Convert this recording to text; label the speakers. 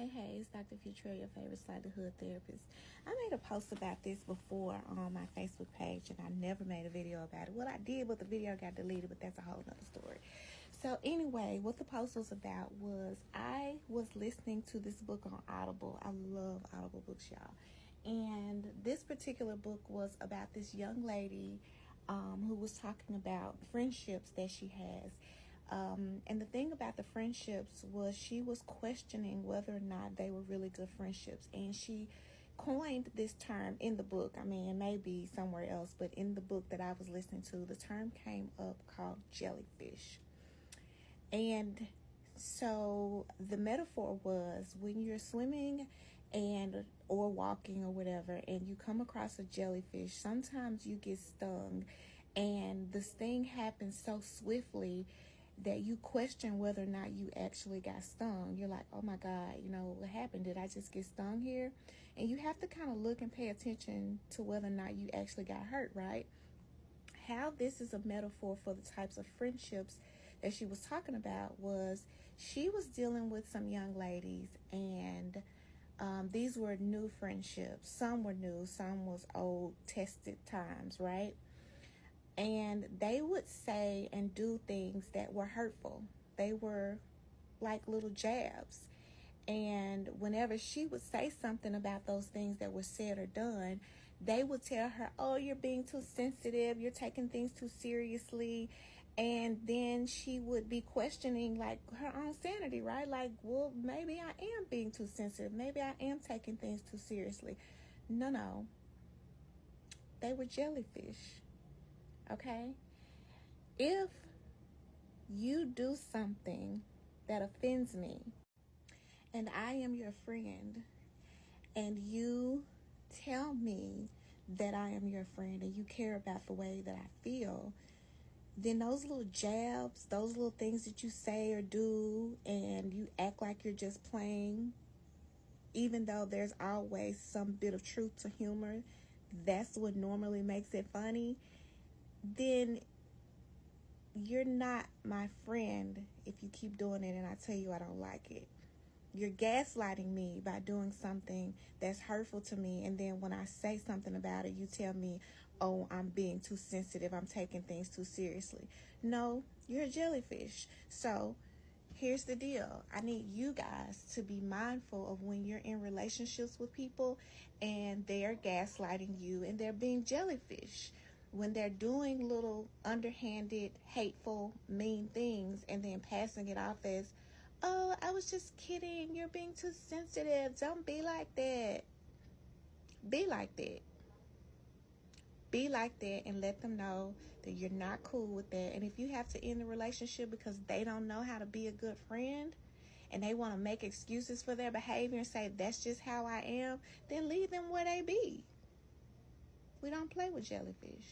Speaker 1: Hey, it's Dr. Futura, your favorite sliderhood therapist. I made a post about this before on my Facebook page, and I never made a video about it. Well, I did, but the video got deleted, but that's a whole nother story. So anyway, what the post was about was I was listening to this book on Audible. I love Audible books, y'all. And this particular book was about this young lady who was talking about friendships that she has. And the thing about the friendships was she was questioning whether or not they were really good friendships. And she coined this term in the book. I mean, it may be somewhere else, but in the book that I was listening to, the term came up called jellyfish. And so the metaphor was when you're swimming or walking or whatever, and you come across a jellyfish, sometimes you get stung, and the sting happens so swiftly that you question whether or not you actually got stung. You're like, oh my God, what happened? Did I just get stung here? And you have to kind of look and pay attention to whether or not you actually got hurt, right? How this is a metaphor for the types of friendships that she was talking about was she was dealing with some young ladies, and these were new friendships. Some were new, some was old, tested times, right? And they would say and do things that were hurtful. They were like little jabs. And whenever she would say something about those things that were said or done, they would tell her, oh, you're being too sensitive, you're taking things too seriously. And then she would be questioning like her own sanity, right? Like, well, maybe I am being too sensitive. Maybe I am taking things too seriously. No. They were jellyfish. Okay? If you do something that offends me, and I am your friend, and you tell me that I am your friend and you care about the way that I feel, then those little jabs, those little things that you say or do, and you act like you're just playing, even though there's always some bit of truth to humor, that's what normally makes it funny, then you're not my friend if you keep doing it and I tell you I don't like it. You're gaslighting me by doing something that's hurtful to me, and then when I say something about it, you tell me, oh, I'm being too sensitive, I'm taking things too seriously. No, you're a jellyfish. So here's the deal. I need you guys to be mindful of when you're in relationships with people and they're gaslighting you and they're being jellyfish. When they're doing little underhanded, hateful, mean things and then passing it off as, oh, I was just kidding, you're being too sensitive, don't be like that. Be like that. Be like that and let them know that you're not cool with that. And if you have to end the relationship because they don't know how to be a good friend and they want to make excuses for their behavior and say that's just how I am, then leave them where they be. We don't play with jellyfish.